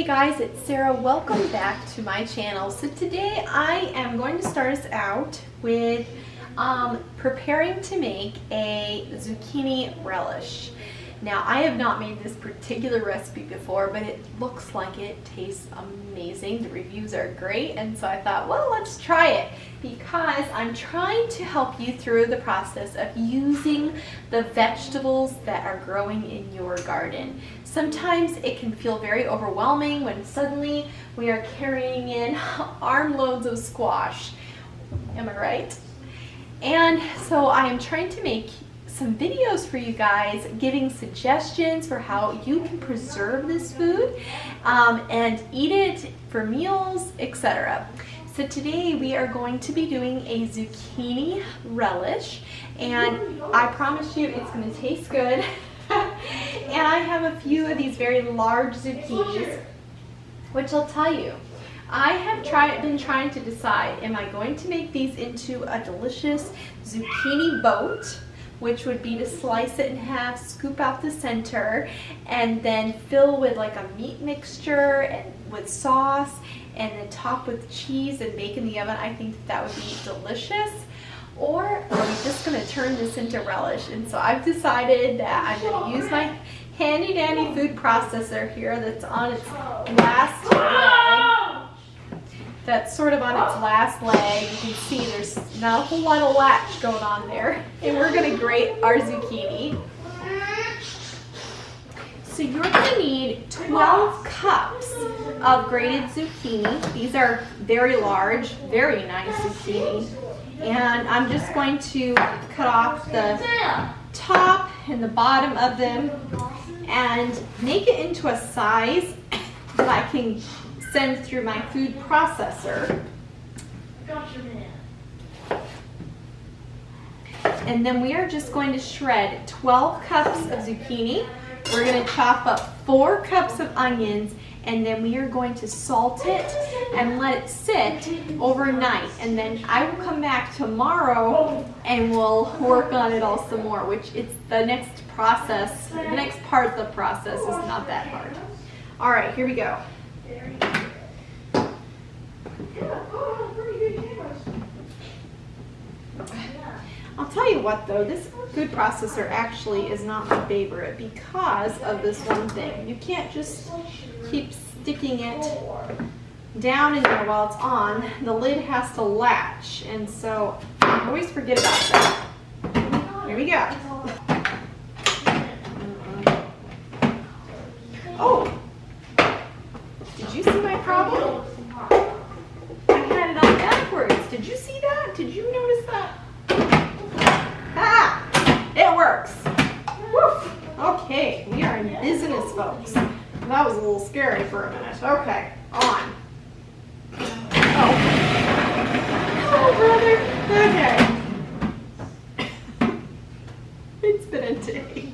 guys, it's Sarah. Welcome back to my channel. So today I am going to start us out with preparing to make a zucchini relish. Now, I have not made this particular recipe before, but it looks like it tastes amazing. The reviews are great, and so I thought, well, let's try it, because I'm trying to help you through the process of using the vegetables that are growing in your garden. Sometimes it can feel very overwhelming when suddenly we are carrying in armloads of squash. Am I right? And so I am trying to make some videos for you guys giving suggestions for how you can preserve this food and eat it for meals, etc. So today we are going to be doing a zucchini relish, and I promise you it's going to taste good. And I have a few of these very large zucchinis, which I'll tell you, I have been trying to decide, am I going to make these into a delicious zucchini boat, which would be to slice it in half, scoop out the center, and then fill with like a meat mixture and with sauce, and then top with cheese and bake in the oven. I think that would be delicious. Or are we just going to turn this into relish? And so I've decided that I'm going to use my handy dandy food processor here that's on its last leg. That's sort of on its last leg. You can see there's not a whole lot of latch going on there. And we're going to grate our zucchini. So you're going to need 12 cups of grated zucchini. These are very large, very nice zucchini. And I'm just going to cut off the top and the bottom of them and make it into a size that I can send through my food processor. And then we are just going to shred 12 cups of zucchini. We're going to chop up 4 cups of onions, and then we are going to salt it and let it sit overnight. And then I will come back tomorrow and we'll work on it all some more, which it's the next process. The next part of the process is not that hard. All right, here we go. I'll tell you what though, this food processor actually is not my favorite because of this one thing. You can't just keep sticking it down in there while it's on. The lid has to latch, and so I always forget about that. Here we go. Oh, did you see my problem? I had it on backwards. Did you see that? Did you notice that? Ah, it works. Woof. Okay, we are in business, folks. That was a little scary for a minute. Okay, on. Oh, brother. Okay. It's been a day.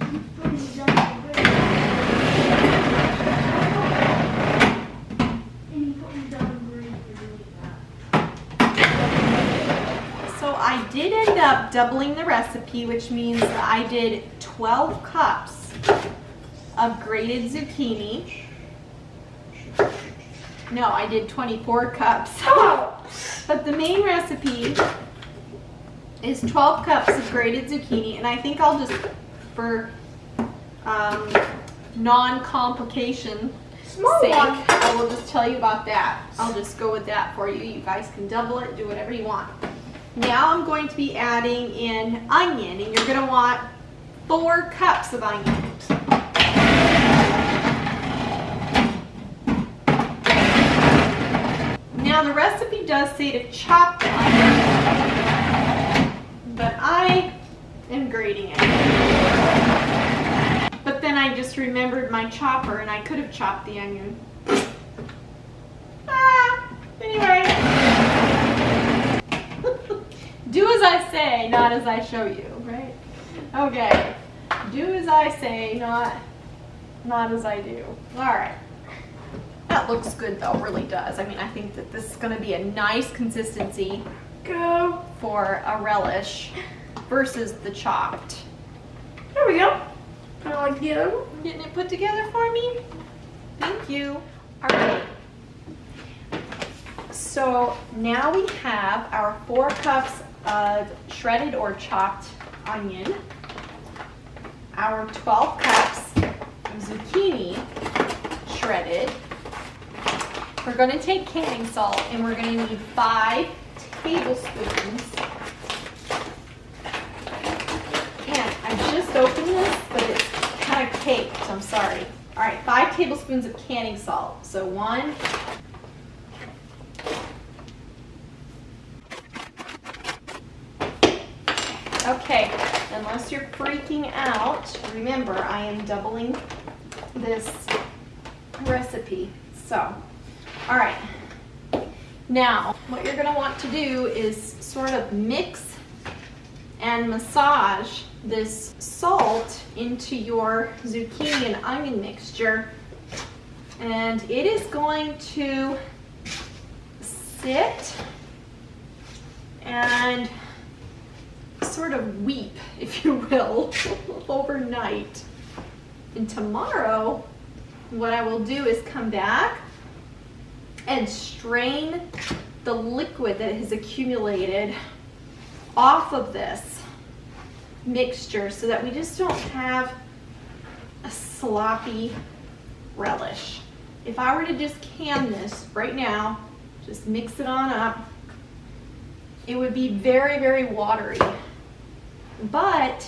I did end up doubling the recipe, which means that I did 12 cups of grated zucchini. No, I did 24 cups. But the main recipe is 12 cups of grated zucchini, and I think I'll just, for non-complication sake, I will just tell you about that. I'll just go with that for you. You guys can double it, do whatever you want. Now I'm going to be adding in onion, and you're going to want 4 cups of onion. Now the recipe does say to chop the onion, but I am grating it. But then I just remembered my chopper, and I could have chopped the onion. Anyway. Do as I say, not as I show you, right? Okay. Do as I say, not as I do. All right. That looks good though, really does. I mean, I think that this is going to be a nice consistency for a relish versus the chopped. There we go. Kind of like the other one. Getting it put together for me? Thank you. All right. So now we have our 4 cups of shredded or chopped onion, our 12 cups of zucchini shredded. We're going to take canning salt and we're going to need 5 tablespoons. And I just opened this, but it's kind of caked, so I'm sorry. All right, 5 tablespoons of canning salt. So 1. Okay, unless you're freaking out, remember I am doubling this recipe. So, all right. Now, what you're going to want to do is sort of mix and massage this salt into your zucchini and onion mixture. And it is going to sit and sort of weep, if you will, overnight. And tomorrow, what I will do is come back and strain the liquid that has accumulated off of this mixture so that we just don't have a sloppy relish. If I were to just can this right now, just mix it on up, it would be very, very watery. But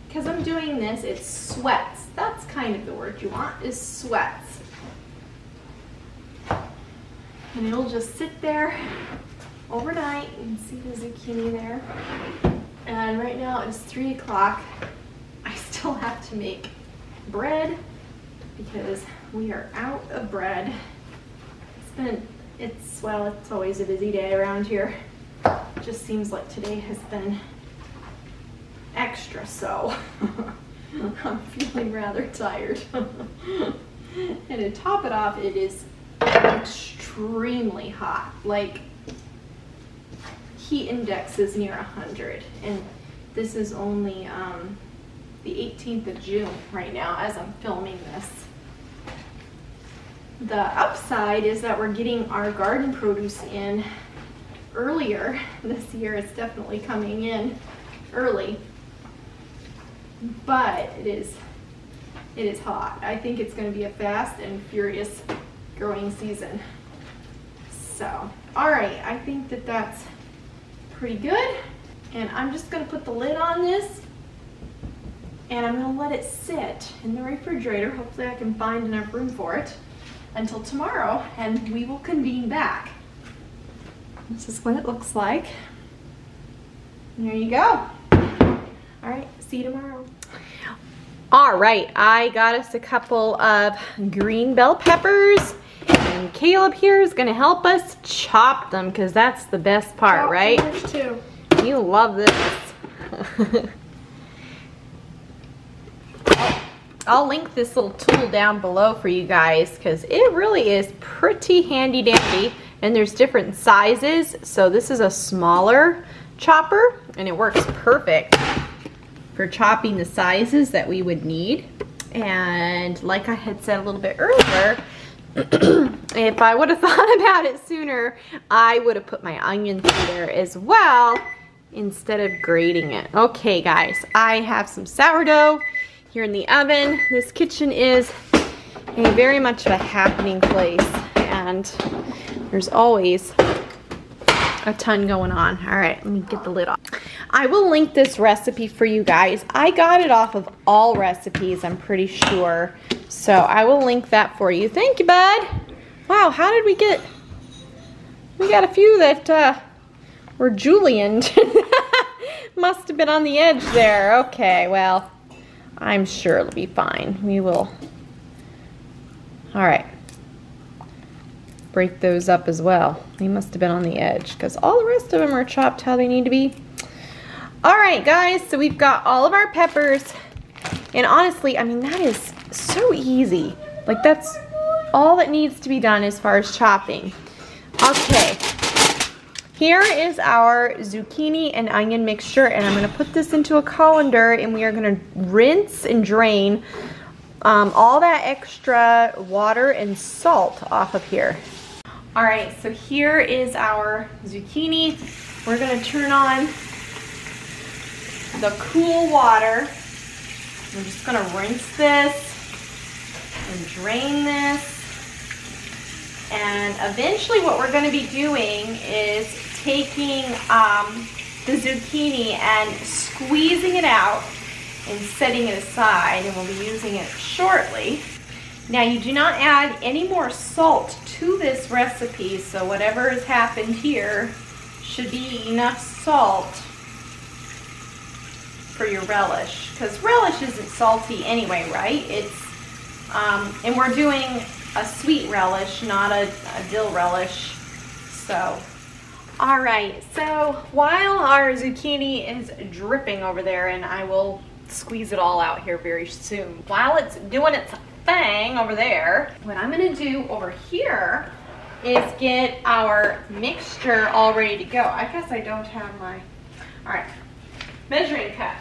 because I'm doing this, it sweats. That's kind of the word you want, is sweats. And it'll just sit there overnight. You can see the zucchini there. And right now it's 3 o'clock. I still have to make bread because we are out of bread. It's always a busy day around here. It just seems like today has been extra so. I'm feeling rather tired. And to top it off, it is extremely hot. Like, heat index is near 100. And this is only the 18th of June right now as I'm filming this. The upside is that we're getting our garden produce in earlier this year. It's definitely coming in early. But it is hot. I think it's going to be a fast and furious growing season. So, all right, I think that that's pretty good. And I'm just going to put the lid on this and I'm going to let it sit in the refrigerator. Hopefully I can find enough room for it until tomorrow, and we will convene back. This is what it looks like. There you go. All right, see you tomorrow. All right, I got us a couple of green bell peppers, and Caleb here is gonna help us chop them because that's the best part, chop right? Too. You love this. I'll link this little tool down below for you guys because it really is pretty handy dandy, and there's different sizes. So this is a smaller chopper and it works perfect for chopping the sizes that we would need. And like I had said a little bit earlier, if I would have thought about it sooner, I would have put my onion through there as well instead of grating it. Okay guys, I have some sourdough here in the oven. This kitchen is a very much of a happening place, and there's always a ton going on. All right, let me get the lid off. I will link this recipe for you guys. I got it off of All Recipes, I'm pretty sure. So I will link that for you. Thank you, bud. Wow, how did we get... We got a few that were julienned. Must have been on the edge there. Okay, well, I'm sure it'll be fine. We will... All right. Break those up as well. They must have been on the edge because all the rest of them are chopped how they need to be. All right, guys, so we've got all of our peppers. And honestly, I mean, that is so easy. Like, that's all that needs to be done as far as chopping. Okay. Here is our zucchini and onion mixture, and I'm going to put this into a colander, and we are going to rinse and drain all that extra water and salt off of here. All right, so here is our zucchini. We're gonna turn on the cool water. I'm just gonna rinse this and drain this. And eventually what we're gonna be doing is taking the zucchini and squeezing it out and setting it aside, and we'll be using it shortly. Now, you do not add any more salt to this recipe, so whatever has happened here should be enough salt for your relish, because relish isn't salty anyway, right? It's and we're doing a sweet relish, not a dill relish. So, all right, so while our zucchini is dripping over there, and I will squeeze it all out here very soon, while it's doing its thing over there, what I'm gonna do over here is get our mixture all ready to go. I guess I don't have my, all right, measuring cup.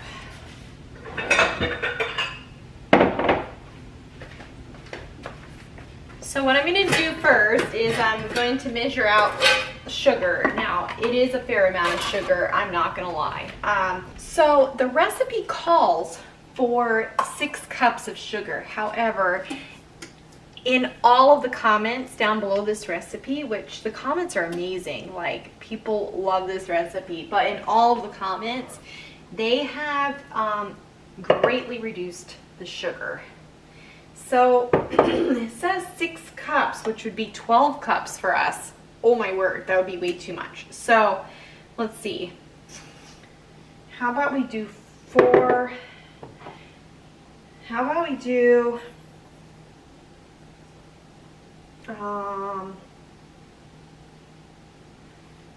So what I'm going to do first is I'm going to measure out sugar. Now, it is a fair amount of sugar, I'm not going to lie. So the recipe calls for 6 cups of sugar. However, in all of the comments down below this recipe, which the comments are amazing, like people love this recipe, but in all of the comments, they have greatly reduced the sugar. So it says 6 cups, which would be 12 cups for us. Oh my word, that would be way too much. So let's see. How about we do 4? How about we do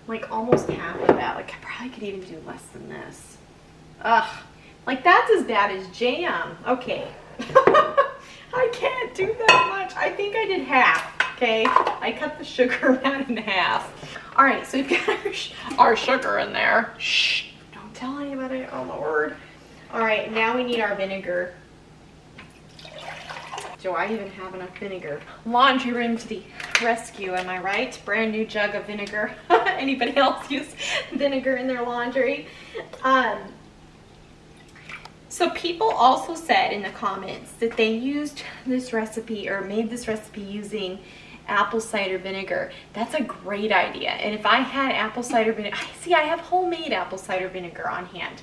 like almost half of that. Like I probably could even do less than this. Ugh, like that's as bad as jam. Okay. I can't do that much. I think I did half, okay? I cut the sugar amount in half. All right, so we've got our sugar in there. Shh, don't tell anybody, oh my word. All right, now we need our vinegar. Do I even have enough vinegar? Laundry room to the rescue, am I right? Brand new jug of vinegar. Anybody else use vinegar in their laundry? So people also said in the comments that they used this recipe or made this recipe using apple cider vinegar. That's a great idea. And if I had apple cider vinegar, see, I have homemade apple cider vinegar on hand.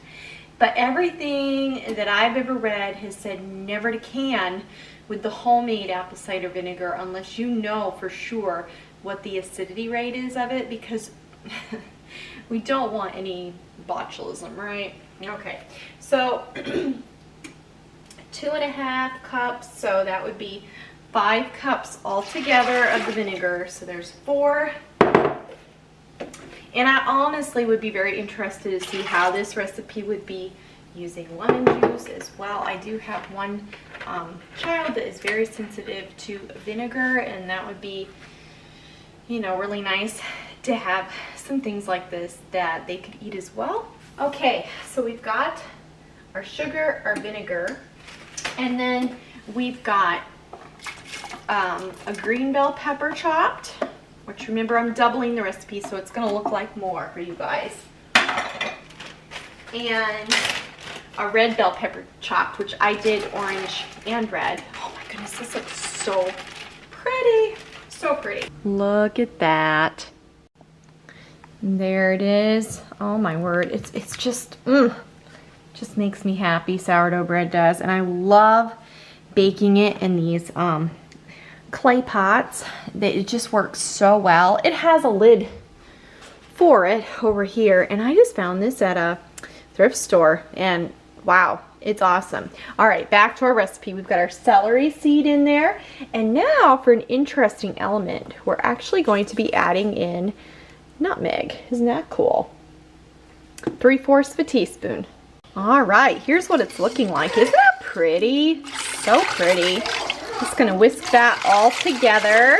But everything that I've ever read has said never to can with the homemade apple cider vinegar unless you know for sure what the acidity rate is of it, because we don't want any botulism, right? Okay, so 2.5 cups, so that would be 5 cups altogether of the vinegar. So there's 4. And I honestly would be very interested to see how this recipe would be using lemon juice as well. I do have one child that is very sensitive to vinegar, and that would be, you know, really nice to have some things like this that they could eat as well. Okay, so we've got our sugar, our vinegar, and then we've got a green bell pepper chopped, which remember I'm doubling the recipe so it's gonna look like more for you guys. And a red bell pepper chopped, which I did orange and red. Oh my goodness, this looks so pretty. So pretty. Look at that. There it is. Oh my word. It's just, just makes me happy, sourdough bread does. And I love baking it in these clay pots. It just works so well. It has a lid for it over here. And I just found this at a thrift store. And wow, it's awesome. All right, back to our recipe. We've got our celery seed in there. And now for an interesting element, we're actually going to be adding in nutmeg. Isn't that cool? 3/4 of a teaspoon. All right, here's what it's looking like. Isn't that pretty? So pretty. Just gonna whisk that all together.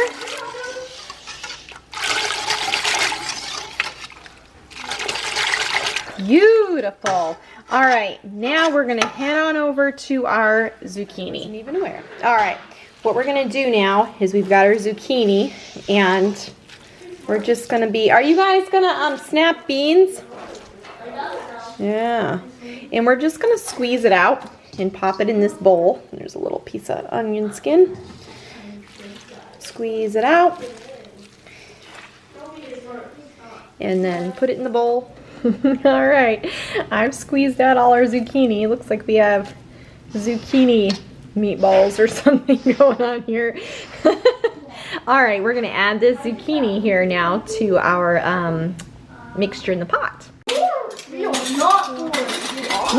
Beautiful. All right, now we're gonna head on over to our zucchini. Isn't even aware. All right, what we're gonna do now is we've got our zucchini, and we're just gonna be, are you guys gonna snap beans? Yeah, and we're just gonna squeeze it out and pop it in this bowl. There's a little piece of onion skin. Squeeze it out. And then put it in the bowl. All right, I've squeezed out all our zucchini. Looks like we have zucchini meatballs or something going on here. All right, we're gonna add this zucchini here now to our mixture in the pot. We are not bored.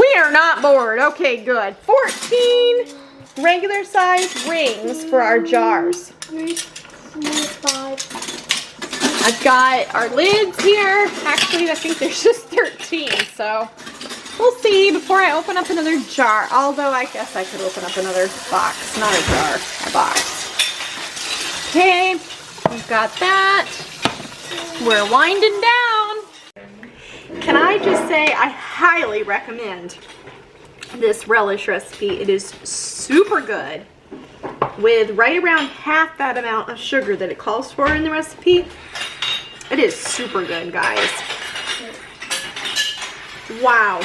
We are not bored. Okay, good. 14 regular size rings for our jars. 3, 4, 5. I've got our lids here. Actually, I think there's just 13, so we'll see before I open up another jar. Although I guess I could open up another box. Not a jar, a box. Okay, we've got that. We're winding down. Can I just say I highly recommend this relish recipe. It is super good. With right around half that amount of sugar that it calls for in the recipe. It is super good, guys. Wow.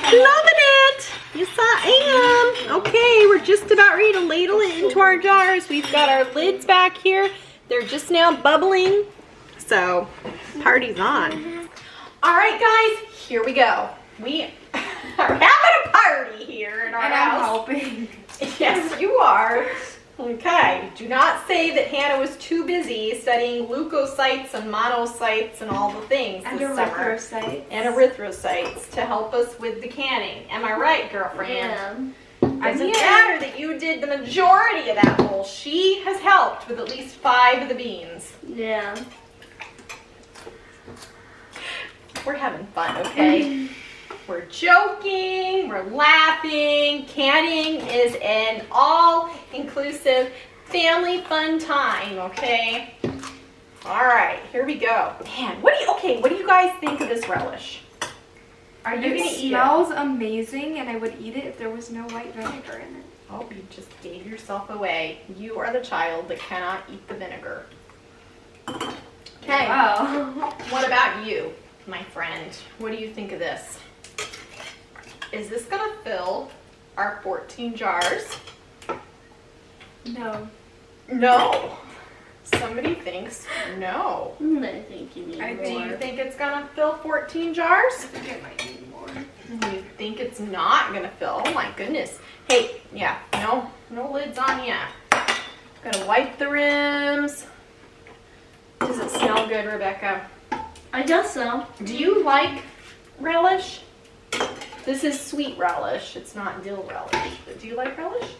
Loving it. Yes, I am. Okay, we're just about ready to ladle it into our jars. We've got our lids back here. They're just now bubbling. So, party's on. All right, guys, here we go. We are having a party here in our house. I'm helping. Yes, you are. Okay, do not say that Hannah was too busy studying leukocytes and monocytes and all the things And this summer. erythrocytes. And erythrocytes to help us with the canning. Am I right, girlfriend? Yeah. Doesn't matter that you did the majority of that bowl. She has helped with at least 5 of the beans. Yeah. We're having fun, okay? We're joking, we're laughing. Canning is an all-inclusive family fun time, okay? All right, here we go. Man, what do you guys think of this relish? Are you gonna eat it? It smells amazing, and I would eat it if there was no white vinegar in it. Oh, you just gave yourself away. You are the child that cannot eat the vinegar. Okay. Wow. What about you, my friend? What do you think of this? Is this gonna fill our 14 jars? No. No. Somebody thinks no. I think you need Do you think it's gonna fill 14 jars? I think it might need more. You think it's not gonna fill? Oh my goodness. Hey, yeah, no lids on yet. Gotta wipe the rims. Does it smell good, Rebecca? I guess so. Do you like relish? This is sweet relish. It's not dill relish. But do you like relish?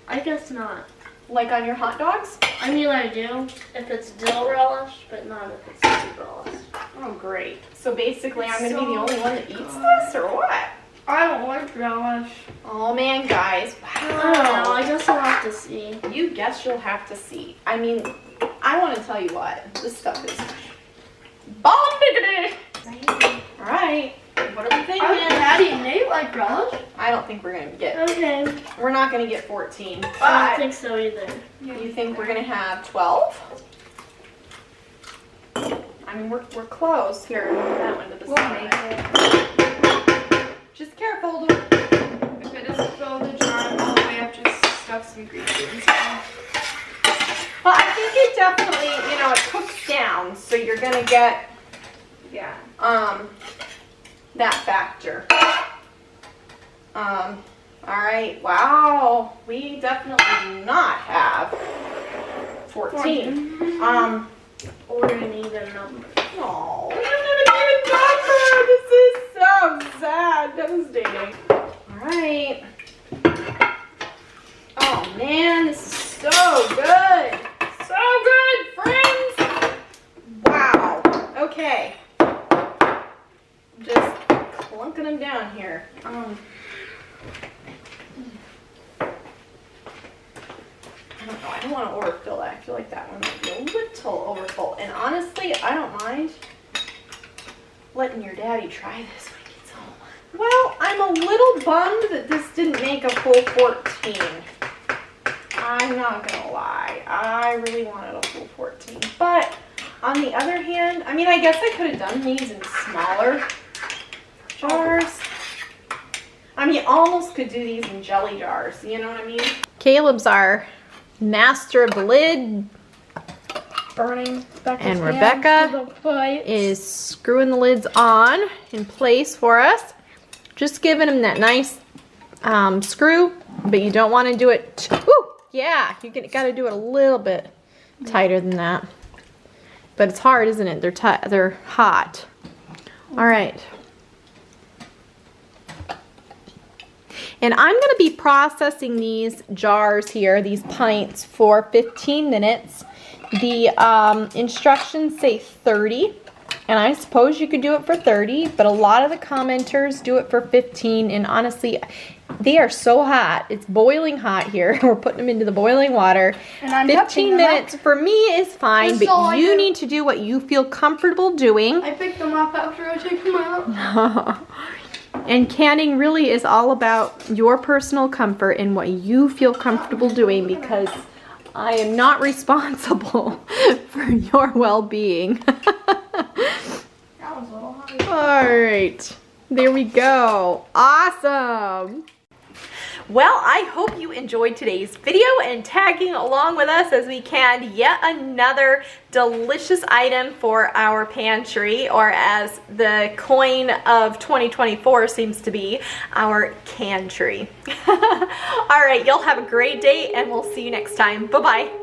I guess not. Like on your hot dogs? I mean, I do if it's dill relish, but not if it's sweet relish. Oh, great. So basically, I'm It's going to be the so only one that eats this, or what? I don't like relish. Oh, man, guys. I don't know. I Wow. guess I'll have to see. You guess you'll have to see. I mean, I want to tell you what. This stuff is bomb diggity. All right. What are we thinking? Daddy and Nate like relish. I don't think we're going to get, Okay. we're not going to get 14. I don't But think so either. you think we're going to have 12? I mean, we're close. Here, move that one to the We'll side. make it. Just careful. If it doesn't fill the jar, all the way up, just stuff some grease inside. Well, I think it definitely, it cooks down, so you're going to get Yeah. that factor. All right. Wow. We definitely do not have 14. Or an even number. Oh, we don't have an even number. This is so sad. Devastating. All right. Oh man, this is so good. So good, friends. Wow. Okay. Just clunking them down here. I don't know. I don't want to overfill that. I feel like that one might be a little overfull. And honestly, I don't mind. letting your daddy try this when he gets home. Well, I'm a little bummed that this didn't make a full 14. I'm not gonna lie. I really wanted a full 14. But on the other hand, I mean, I guess I could have done these in smaller jars. I mean, you almost could do these in jelly jars, you know what I mean? Caleb's our master of the lid. Burning. And Rebecca is screwing the lids on in place for us. Just giving them that nice screw, but you don't want to do it. Woo! Yeah, you got to do it a little bit tighter than that. But it's hard, isn't it? They're hot. All right. And I'm going to be processing these jars here, these pints, for 15 minutes. The instructions say 30, and I suppose you could do it for 30, but a lot of the commenters do it for 15, and honestly, they are so hot. It's boiling hot here. We're putting them into the boiling water. And I'm 15 minutes for me is fine, but you need to do what you feel comfortable doing. I picked them up after I take them out. And canning really is all about your personal comfort and what you feel comfortable doing, because I am not responsible for your well-being. That was a little hot. All right, there we go. Awesome. Well, I hope you enjoyed today's video and tagging along with us as we canned yet another delicious item for our pantry, or as the coin of 2024 seems to be, our cantry. All right, you'll have a great day and we'll see you next time. Bye-bye.